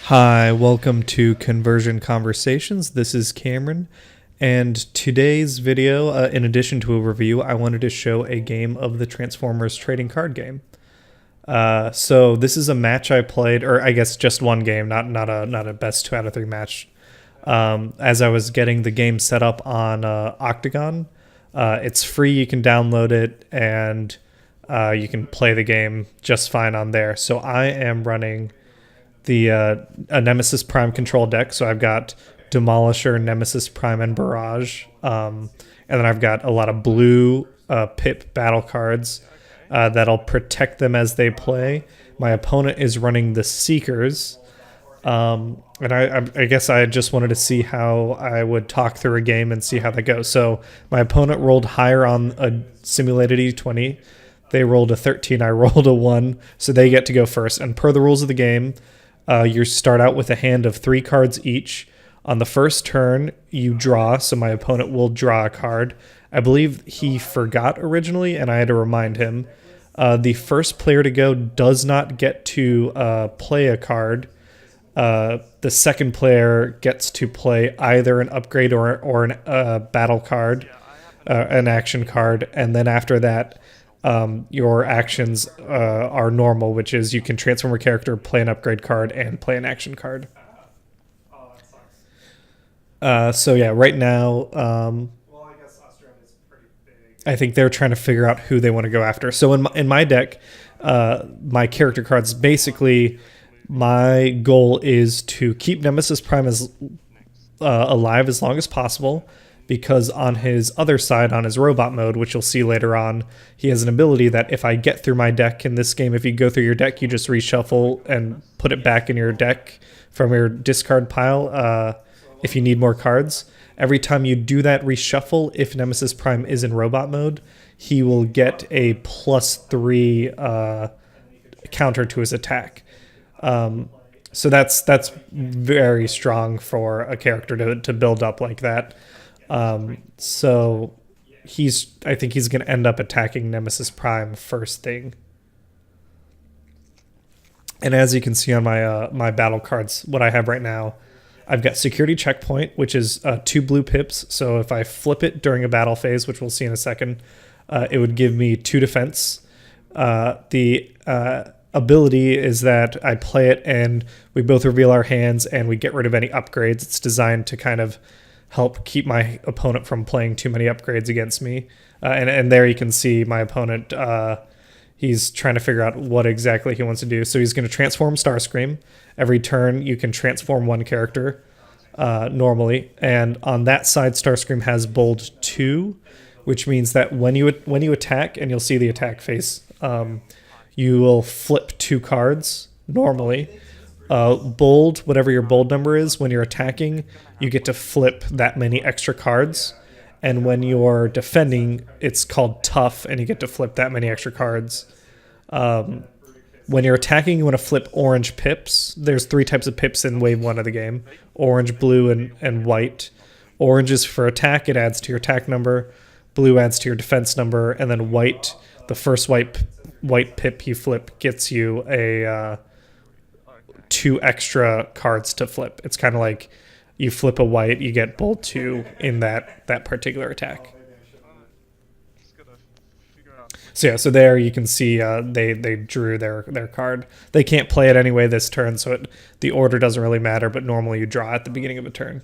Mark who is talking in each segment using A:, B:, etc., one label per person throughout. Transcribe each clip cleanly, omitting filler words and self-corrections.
A: Hi, welcome to Conversion Conversations. This is Cameron, and today's video, in addition to a review, I wanted to show a game of the Transformers trading card game. So this is a match I played, or I guess just one game, not a best 2 out of 3 match. As I was getting the game set up on OCTGN, it's free. You can download it, and you can play the game just fine on there. So I am running a Nemesis Prime Control deck. So I've got Demolisher, Nemesis Prime, and Barrage. And then I've got a lot of blue pip battle cards that'll protect them as they play. My opponent is running the Seekers. And I guess I just wanted to see how I would talk through a game and see how that goes. So my opponent rolled higher on a simulated E20. They rolled a 13. I rolled a 1. So they get to go first. And per the rules of the game, you start out with a hand of 3 cards each. On the first turn, you draw, so my opponent will draw a card. I believe he forgot originally, and I had to remind him. The first player to go does not get to play a card. The second player gets to play either an upgrade or an battle card, an action card, and then after that, your actions are normal, which is you can transform a character, play an upgrade card, and play an action card. So yeah, right now, I think they're trying to figure out who they want to go after. So in my deck, my character cards, basically, my goal is to keep Nemesis Prime as alive as long as possible, because on his other side, on his robot mode, which you'll see later on, he has an ability that if I get through my deck in this game, if you go through your deck, you just reshuffle and put it back in your deck from your discard pile if you need more cards. Every time you do that reshuffle, if Nemesis Prime is in robot mode, he will get a +3 counter to his attack. So that's very strong for a character to build up like that. So I think he's going to end up attacking Nemesis Prime first thing. And as you can see on my my battle cards, what I have right now, I've got Security Checkpoint, which is 2 blue pips. So if I flip it during a battle phase, which we'll see in a second, it would give me 2 defense. The ability is that I play it and we both reveal our hands and we get rid of any upgrades. It's designed to kind of help keep my opponent from playing too many upgrades against me. And there you can see my opponent, he's trying to figure out what exactly he wants to do. So he's going to transform Starscream. Every turn you can transform one character normally. And on that side, Starscream has bold 2, which means that when you attack, and you'll see the attack face, you will flip 2 cards normally. Bold, whatever your bold number is, when you're attacking, you get to flip that many extra cards. And when you're defending, it's called tough, and you get to flip that many extra cards. When you're attacking, you want to flip orange pips. There's 3 types of pips in wave 1 of the game: orange, blue, and white. Orange is for attack, it adds to your attack number. Blue adds to your defense number, and then white, the first white pip you flip gets you a 2 extra cards to flip. It's kind of like you flip a white, you get bold 2 in that particular attack. So yeah, so there you can see they drew their card. They can't play it anyway this turn, so the order doesn't really matter, but normally you draw at the beginning of a turn.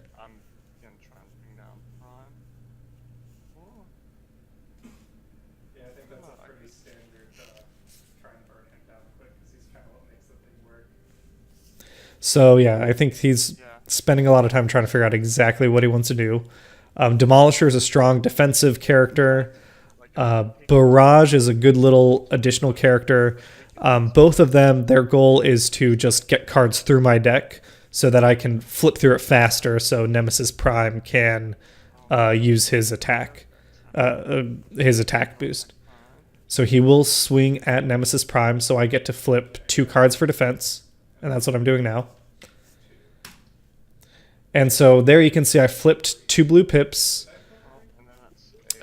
A: So yeah, I think he's spending a lot of time trying to figure out exactly what he wants to do. Demolisher is a strong defensive character. Barrage is a good little additional character. Both of them, their goal is to just get cards through my deck so that I can flip through it faster, so Nemesis Prime can use his attack boost. So he will swing at Nemesis Prime, so I get to flip 2 cards for defense. And that's what I'm doing now. And so there you can see I flipped 2 blue pips.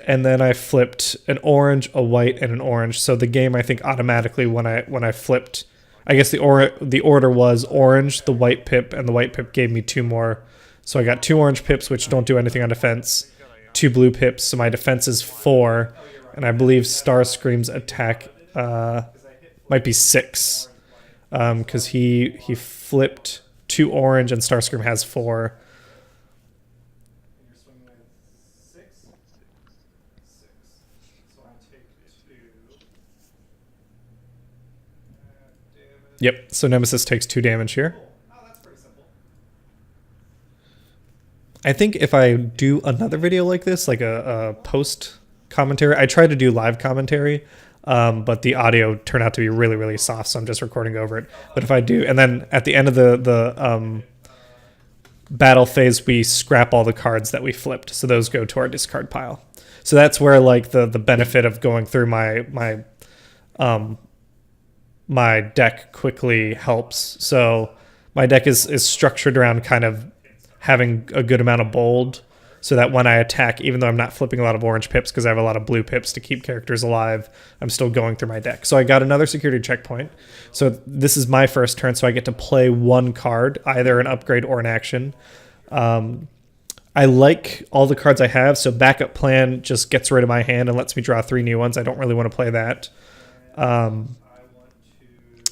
A: And then I flipped an orange, a white, and an orange. So the game, I think, automatically when I flipped I guess the order was orange, the white pip, and the white pip gave me 2 more. So I got 2 orange pips, which don't do anything on defense, 2 blue pips, so my defense is 4, and I believe Starscream's attack might be 6, because he flipped 2 orange and Starscream has 4. Yep, so Nemesis takes 2 damage here. I think if I do another video like this, like a post commentary, I try to do live commentary, but the audio turned out to be really, really soft, so I'm just recording over it. But if I do, and then at the end of the battle phase, we scrap all the cards that we flipped, so those go to our discard pile. So that's where like the benefit of going through my deck quickly helps. So my deck is structured around kind of having a good amount of bold, so that when I attack, even though I'm not flipping a lot of orange pips because I have a lot of blue pips to keep characters alive, I'm still going through my deck. So I got another security checkpoint. So this is my first turn, so I get to play 1 card, either an upgrade or an action. I like all the cards I have, so Backup Plan just gets rid of my hand and lets me draw 3 new ones. I don't really want to play that.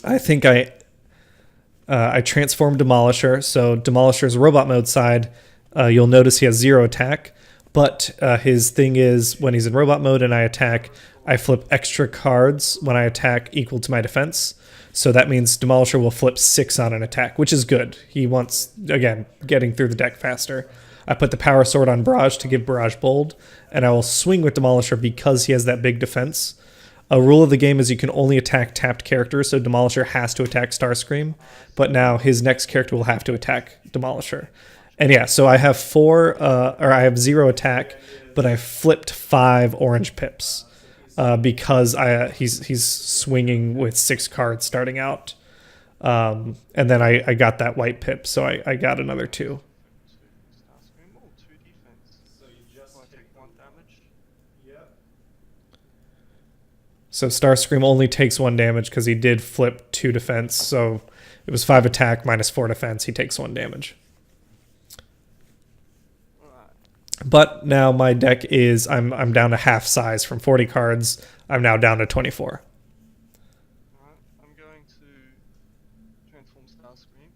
A: I think I transformed Demolisher. So Demolisher's robot mode side, you'll notice he has 0 attack, but his thing is when he's in robot mode and I attack, I flip extra cards when I attack equal to my defense. So that means Demolisher will flip 6 on an attack, which is good. He wants, again, getting through the deck faster. I put the Power Sword on Barrage to give Barrage bold, and I will swing with Demolisher because he has that big defense. A rule of the game is you can only attack tapped characters, so Demolisher has to attack Starscream, but now his next character will have to attack Demolisher. And yeah, so I have I have 0 attack, but I flipped 5 orange pips because he's swinging with 6 cards starting out. And then I got that white pip, so I got another 2. So Starscream only takes 1 damage because he did flip 2 defense. So it was 5 attack minus 4 defense. He takes 1 damage. But now my deck is, I'm down to half size from 40 cards. I'm now down to 24.
B: I'm going to transform Starscream.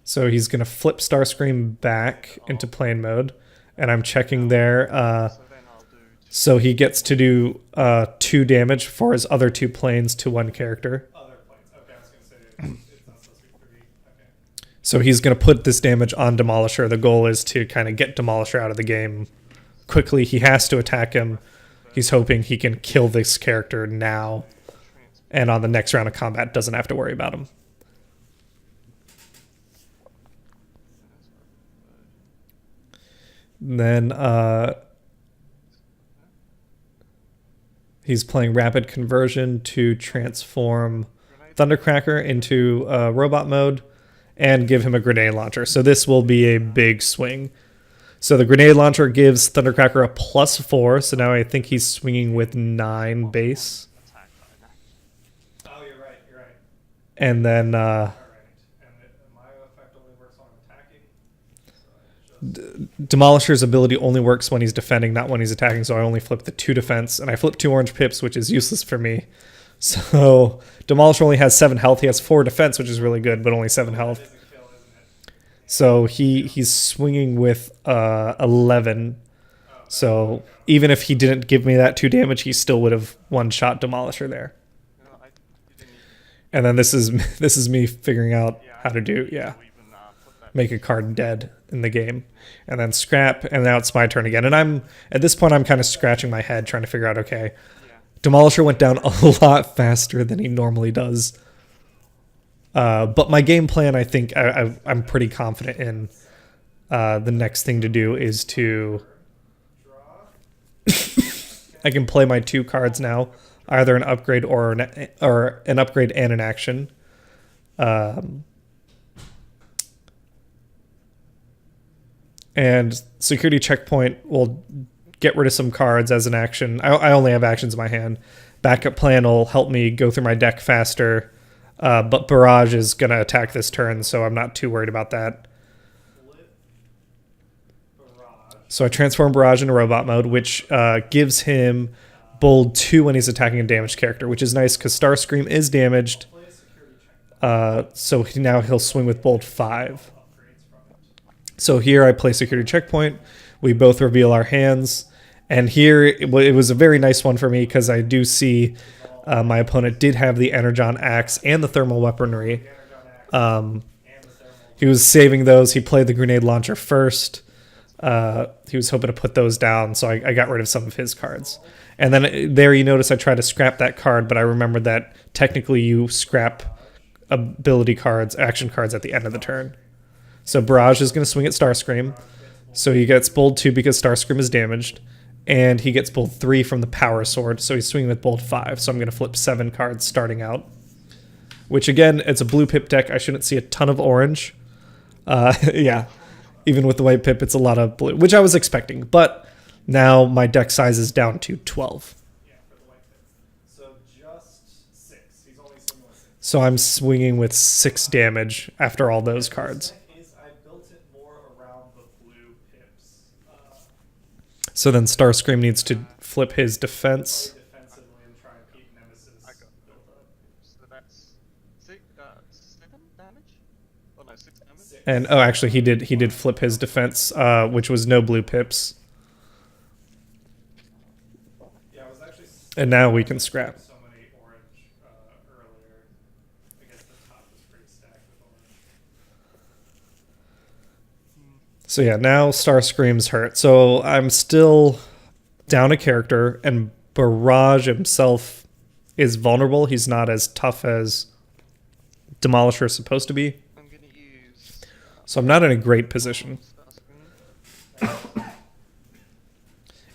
A: So he's going to flip Starscream back into plane mode. And I'm checking there. So he gets to do 2 damage for his other 2 planes to 1 character.
C: Other planes. Okay, I was going to say it's not supposed to be 3. Okay.
A: So he's going to put this damage on Demolisher. The goal is to kind of get Demolisher out of the game quickly. He has to attack him. He's hoping he can kill this character now, and on the next round of combat doesn't have to worry about him. And then he's playing Rapid Conversion to transform Thundercracker into robot mode and give him a grenade launcher. So this will be a big swing. So the grenade launcher gives Thundercracker a +4. So now I think he's swinging with 9 base.
C: Oh, you're right. You're right.
A: And then
C: All right. And my effect only works when I'm attacking.
A: Demolisher's ability only works when he's defending, not when he's attacking. So I only flip the 2 defense, and I flip 2 orange pips, which is useless for me. So Demolisher only has 7 health. He has 4 defense, which is really good, but only 7 health. So he's swinging with 11. So even if he didn't give me that 2 damage, he still would have one-shot Demolisher there. And then this is me figuring out how to make a card dead in the game, and then scrap, and now it's my turn again. And at this point I'm kind of scratching my head trying to figure out, okay, Demolisher went down a lot faster than he normally does. But my game plan, I think I'm pretty confident in. The next thing to do is to I can play my 2 cards now, either an upgrade or an upgrade and an action. And security checkpoint will get rid of some cards as an action. I only have actions in my hand. Backup plan will help me go through my deck faster. But Barrage is going to attack this turn, so I'm not too worried about that.
C: Flip. Barrage.
A: So I transform Barrage into robot mode, which gives him bold 2 when he's attacking a damaged character, which is nice because Starscream is damaged.
C: Play a security checkpoint.
A: So now he'll swing with bold 5.
C: Upgrades from it.
A: So here I play security checkpoint. We both reveal our hands. And here it was a very nice one for me because I do see my opponent did have the Energon Axe and the thermal weaponry. He was saving those. He played the grenade launcher first. He was hoping to put those down, so I got rid of some of his cards. And then there you notice I tried to scrap that card, but I remembered that technically you scrap ability cards, action cards at the end of the turn. So Barrage is going to swing at Starscream. So he gets bold 2 because Starscream is damaged. And he gets bold 3 from the power sword, so he's swinging with bold 5. So I'm going to flip 7 cards starting out. Which again, it's a blue pip deck. I shouldn't see a ton of orange. Yeah, even with the white pip, it's a lot of blue, which I was expecting. But now my deck size is down to 12.
C: Yeah, for the white pip. So just 6. He's only swinging with 6.
A: So I'm swinging with 6 damage after all those cards.
C: Is I built it more around the blue pips.
A: So then Starscream needs to flip his defense.
C: Play defensively and try and keep Nemesis
B: I got
C: built up.
B: So that's 7 damage? Oh no, 6 damage?
C: 6.
A: And oh, actually, he did flip his defense, which was no blue pips.
C: Yeah, I was actually
A: And now we can scrap.
C: so many orange earlier. I guess the top was pretty stacked with orange.
A: So yeah, now Starscream's hurt. So I'm still down a character, and Barrage himself is vulnerable. He's not as tough as Demolisher is supposed to be.
B: I'm gonna use
A: So I'm not in a great position.
B: Starscream.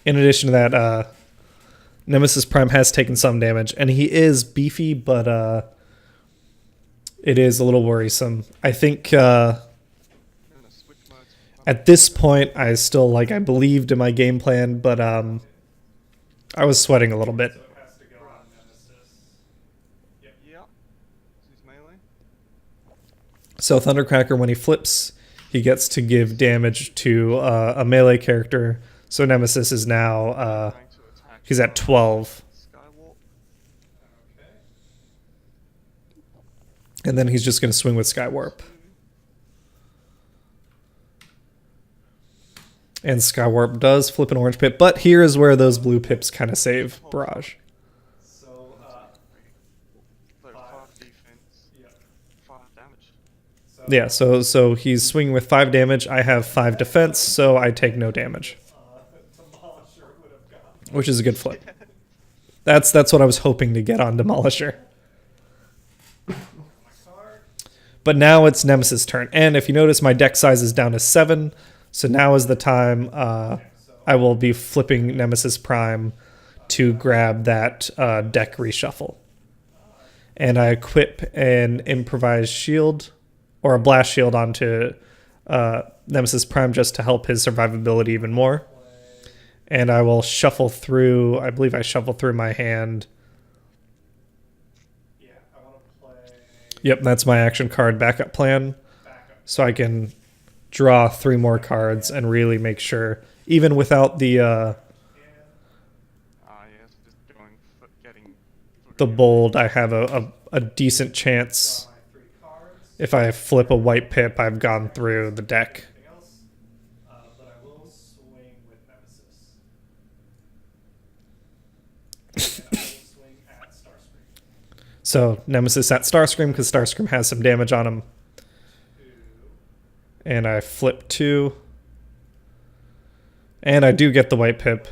A: In addition to that, Nemesis Prime has taken some damage, and he is beefy, but it is a little worrisome. I think
B: I'm gonna switch modes.
A: at this point, I still I believed in my game plan, but I was sweating a little bit.
C: So it has to go on Nemesis.
B: Yeah. Use melee.
A: So Thundercracker, when he flips, he gets to give damage to a melee character. So Nemesis is now
B: Going to attack.
A: he's at 12,
B: Skywalk.
C: Okay.
A: and then he's just going to swing with Skywarp. And Skywarp does flip an orange pip, but here is where those blue pips kind of save Barrage.
C: So,
B: So 5
C: 5.
B: defense,
C: yeah.
B: 5 damage.
C: So,
A: Yeah, so he's swinging with 5 damage. I have 5 defense, so I take no damage,
C: Demolisher would have gone.
A: which is a good flip. That's what I was hoping to get on Demolisher.
C: My card.
A: But now it's Nemesis' turn. And if you notice, my deck size is down to 7. So now is the time I will be flipping Nemesis Prime to grab that deck reshuffle. And I equip an improvised shield or a blast shield onto Nemesis Prime just to help his survivability even more. And I will shuffle through, I believe I shuffle through my hand.
C: Yeah, I want to play
A: Yep, that's my action card backup plan.
C: backup.
A: So I can draw 3 more cards and really make sure, even without the
B: Yes, just getting
A: bold, I have a decent chance.
C: Draw my 3 cards.
A: If I flip a white pip, I've gone through the deck.
C: Anything else? But I will swing with Nemesis. And I will swing at Starscream.
A: So Nemesis at Starscream because Starscream has some damage on him.
C: 2.
A: And I flip 2. And I do get the white pip.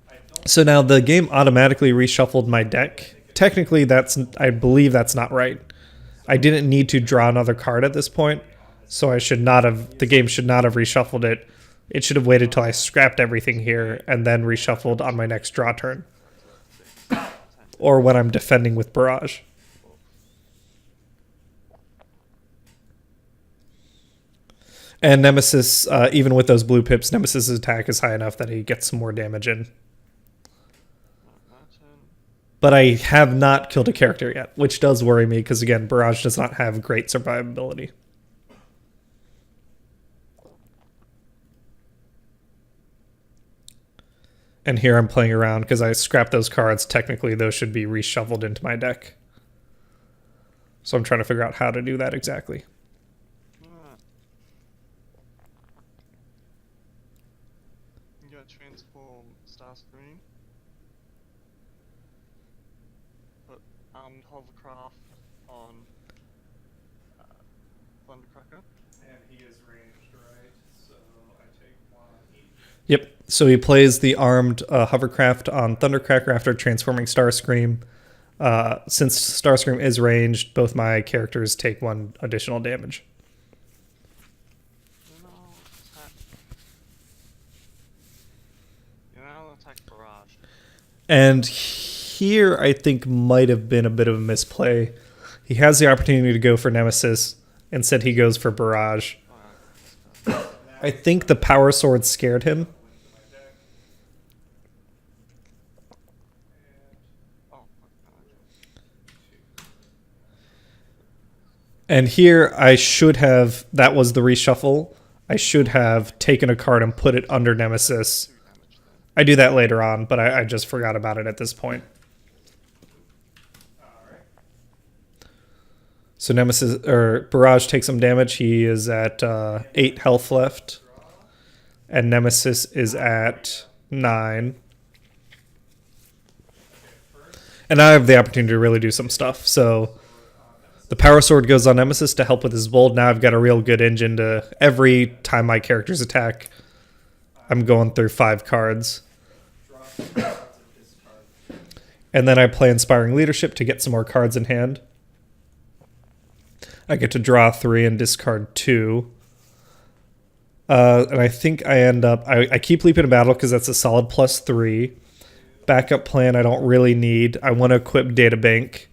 C: I don't
A: So now the game automatically reshuffled my deck. Technically, I believe that's not right. I didn't need to draw another card at this point, so the game should not have reshuffled it. It should have waited till I scrapped everything here and then reshuffled on my next draw turn. Or when I'm defending with Barrage. And Nemesis, even with those blue pips, Nemesis' attack is high enough that he gets some more damage in.
B: my turn.
A: But I have not killed a character yet, which does worry me because, again, Barrage does not have great survivability. And here I'm playing around because I scrapped those cards. Technically, those should be reshuffled into my deck. So I'm trying to figure out how to do that exactly.
B: You gotta transform Starscream. Put armed hovercraft on Thundercracker.
C: And he is ranged, right? So I take one each.
A: Yep. So he plays the armed hovercraft on Thundercracker after transforming Starscream. Since Starscream is ranged, both my characters take 1 additional damage.
B: Attack Barrage.
A: And here I think might have been a bit of a misplay. He has the opportunity to go for Nemesis. Instead he goes for Barrage. I think the Power Sword scared him. And here I should have, that was the reshuffle. I should have taken a card and put it under Nemesis. I do that later on, but I just forgot about it at this point. So Nemesis, or Barrage takes some damage. He is at 8 health left. And Nemesis is at 9. And I have the opportunity to really do some stuff. So the Power Sword goes on Nemesis to help with his bold. Now I've got a real good engine to, every time my characters attack, I'm going through 5 cards. And then I play Inspiring Leadership to get some more cards in hand. I get to draw 3 and discard 2. And I think I end up, I keep Leap into Battle because that's a solid +3. Backup plan I don't really need. I want to equip Data Bank.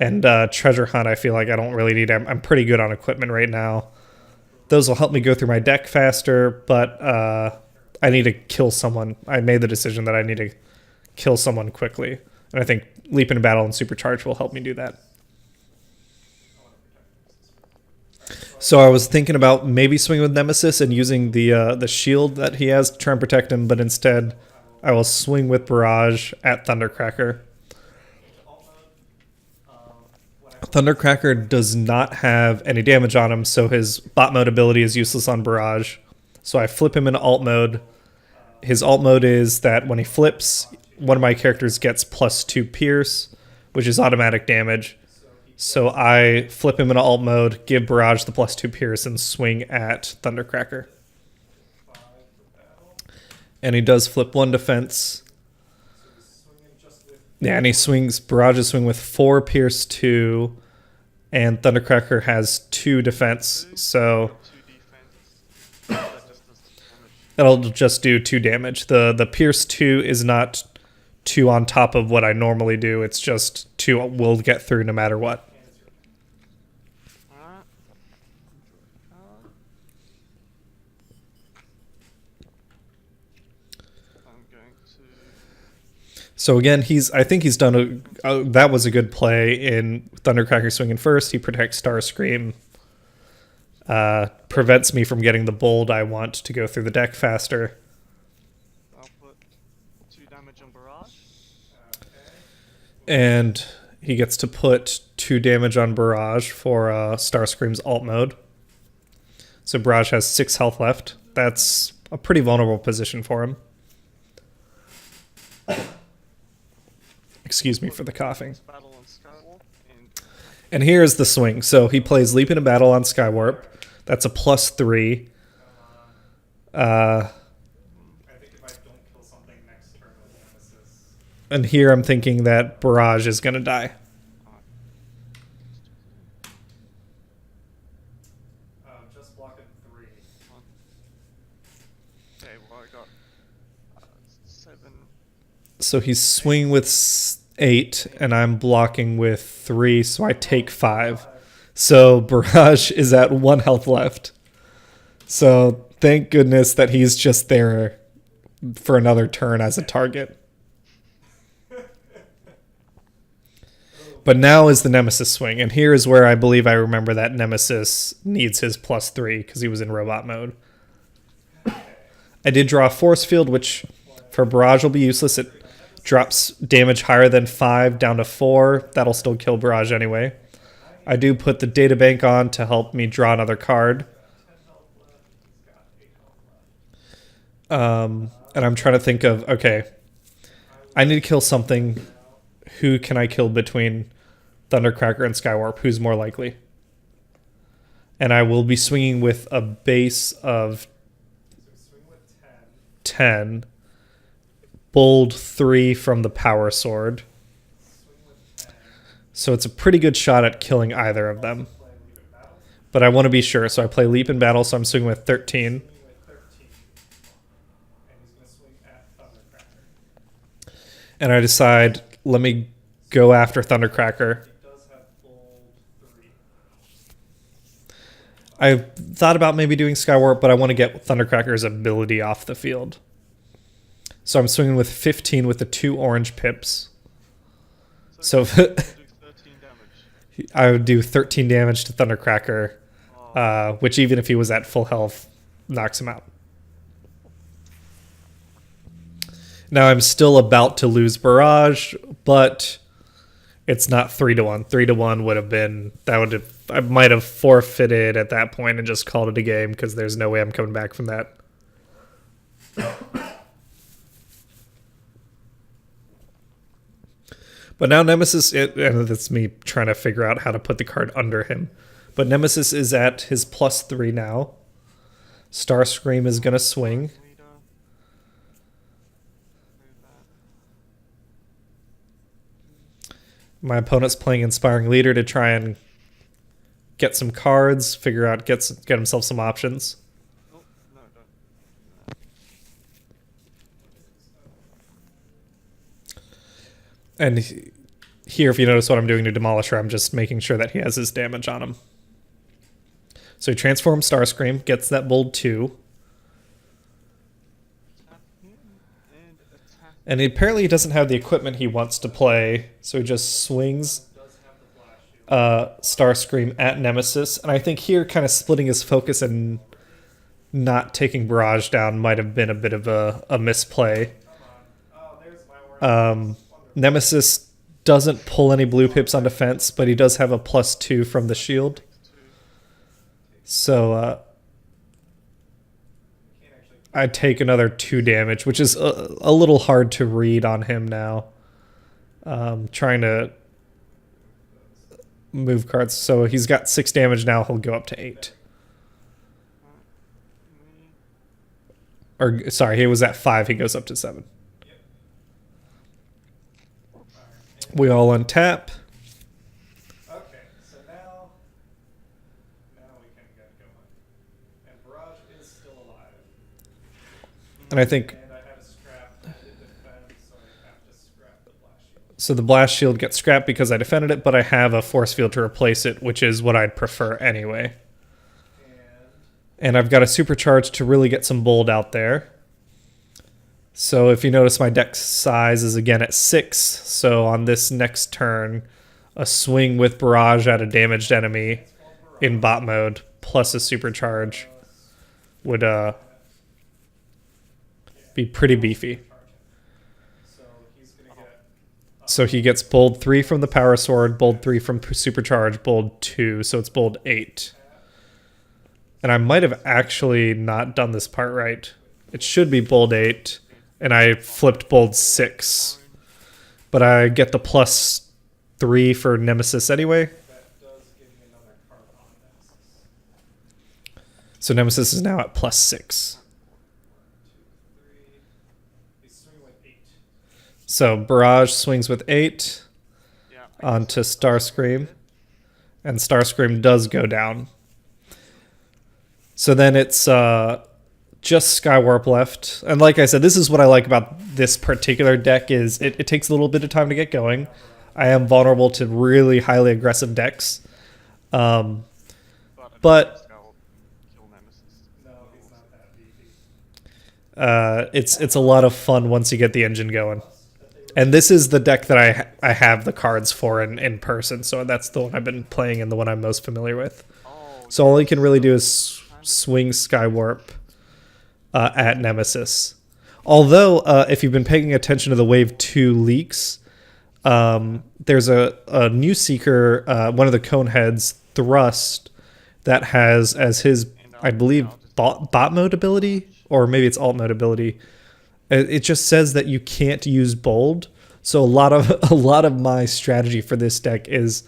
A: And Treasure Hunt I feel like I don't really need. I'm pretty good on equipment right now. Those will help me go through my deck faster, but I need to kill someone. I made the decision that I need to kill someone quickly. And I think Leap into Battle and Supercharge will help me do that. So I was thinking about maybe swinging with Nemesis and using the shield that he has to try and protect him, but instead I will swing with Barrage at Thundercracker. Thundercracker does not have any damage on him, so his bot mode ability is useless on Barrage. So I flip him into alt mode. His alt mode is that when he flips, one of my characters gets +2 Pierce, which is automatic damage. So I flip him into alt mode, give Barrage the +2 Pierce, and swing at Thundercracker. And he does flip 1 defense. Yeah, and he swings, Barrage is swing with 4 Pierce 2, and Thundercracker has 2 defense, so that'll just do 2 damage. The Pierce 2 is not 2 on top of what I normally do, it's just 2 will get through no matter what. So again, I think he's done that was a good play in Thundercracker swinging first. He protects Starscream, prevents me from getting the bold I want to go through the deck faster.
B: I'll put 2 damage on Barrage.
A: And he gets to put 2 damage on Barrage for Starscream's alt mode. So Barrage has 6 health left. That's a pretty vulnerable position for him. Excuse me for the coughing. And here's the swing. So he plays Leap into Battle on Skywarp. That's a +3.
C: I think if I don't kill something next turn with Nemesis.
A: And here I'm thinking that Barrage is going to die.
C: Just blocking 3.
B: Okay, well I got 7.
A: So he's swinging with 8, and I'm blocking with 3, so I take 5. So Barrage is at 1 health left. So thank goodness that he's just there for another turn as a target. But now is the Nemesis swing, and here is where I believe I remember that Nemesis needs his +3 because he was in robot mode. I did draw a force field, which for barrage will be useless. It drops damage higher than 5 down to 4. That'll still kill barrage anyway. I do put the data bank on to help me draw another card. And I'm trying to think of, okay, I need to kill something. Who can I kill between Thundercracker and Skywarp? Who's more likely? And I will be swinging with a base of 10. Bold 3 from the Power Sword. So it's a pretty good shot at killing either of them. But I want to be sure, so I play Leap in Battle, so I'm swinging with 13. And I decide, let me go after Thundercracker. I thought about maybe doing Skywarp, but I want to get Thundercracker's ability off the field. So I'm swinging with 15 with the 2 orange pips. So I would do 13 damage to Thundercracker, which even if he was at full health, knocks him out. Now I'm still about to lose Barrage, but it's not 3-1. 3-1 would have been, I might have forfeited at that point and just called it a game because there's no way I'm coming back from that. But now Nemesis, and that's me trying to figure out how to put the card under him. But Nemesis is at his +3 now. Starscream is going to swing. My opponent's playing Inspiring Leader to try and get some cards, figure out, get himself some options. And here, if you notice what I'm doing to Demolisher, I'm just making sure that he has his damage on him. So he transforms Starscream, gets that bold 2. And apparently he doesn't have the equipment he wants to play, so he just swings Starscream at Nemesis. And I think here kind of splitting his focus and not taking Barrage down might have been a bit of a misplay. Nemesis doesn't pull any blue pips on defense, but he does have a +2 from the shield. So I take another 2 damage, which is a little hard to read on him now. Trying to move cards. So he's got 6 damage now. He'll go up to 8. Or sorry, he was at 5. He goes up to 7. We all untap.
C: Okay, so now we can get going. And Barrage is still alive.
A: And I think
C: And I had a scrap to defend, so I have to scrap the blast shield.
A: so the blast shield gets scrapped because I defended it, but I have a force field to replace it, which is what I'd prefer anyway. And I've got a supercharge to really get some bold out there. So if you notice, my deck size is again at 6. So on this next turn, a swing with Barrage at a damaged enemy in bot mode plus a supercharge would be pretty beefy. So he gets bold 3 from the Power Sword, bold 3 from supercharge, bold 2. So it's bold 8. And I might have actually not done this part right. It should be bold 8. And I flipped bold 6. But I get the +3 for Nemesis anyway. So Nemesis is now at +6. So Barrage swings with 8 onto Starscream. And Starscream does go down. So then it's just Skywarp left. And like I said, this is what I like about this particular deck is it takes a little bit of time to get going. I am vulnerable to really highly aggressive decks. But it's a lot of fun once you get the engine going. And this is the deck that I have the cards for in person, so that's the one I've been playing and the one I'm most familiar with.
B: Oh,
A: So all he can really do is swing Skywarp at Nemesis. Although, if you've been paying attention to the Wave 2 leaks, there's a new Seeker, one of the cone heads, Thrust, that has as his, I believe, bot mode ability, or maybe it's alt mode ability. It just says that you can't use bold. So a lot of my strategy for this deck is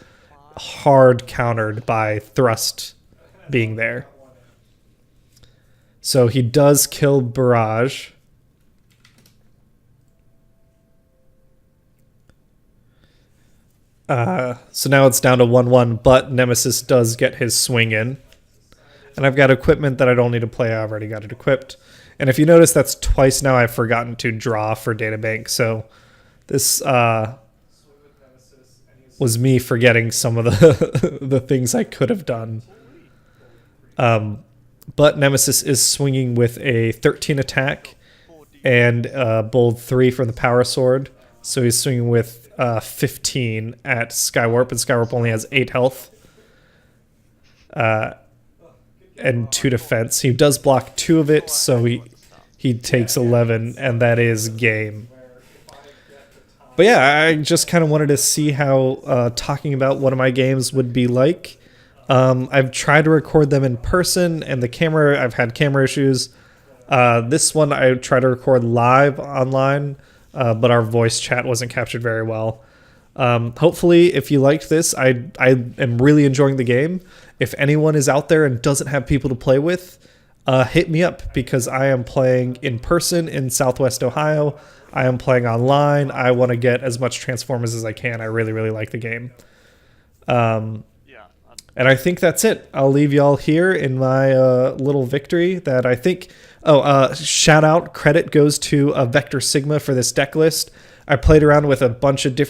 A: hard countered by Thrust being there. So he does kill Barrage. So now it's down to 1-1, but Nemesis does get his swing in. And I've got equipment that I don't need to play. I already got it equipped. And if you notice, that's twice now I've forgotten to draw for Databank. So this was me forgetting some of the the things I could have done. But Nemesis is swinging with a 13 attack and bold 3 from the Power Sword. So he's swinging with 15 at Skywarp, and Skywarp only has 8 health and 2 defense. He does block 2 of it, so he takes 11, and that is game. But yeah, I just kind of wanted to see how talking about one of my games would be like. I've tried to record them in person, and I've had camera issues. This one I tried to record live online, but our voice chat wasn't captured very well. Hopefully, if you liked this, I am really enjoying the game. If anyone is out there and doesn't have people to play with, hit me up, because I am playing in person in Southwest Ohio. I am playing online. I want to get as much Transformers as I can. I really, really like the game. And I think that's it. I'll leave y'all here in my little victory that I think... shout out, credit goes to Vector Sigma for this deck list. I played around with a bunch of different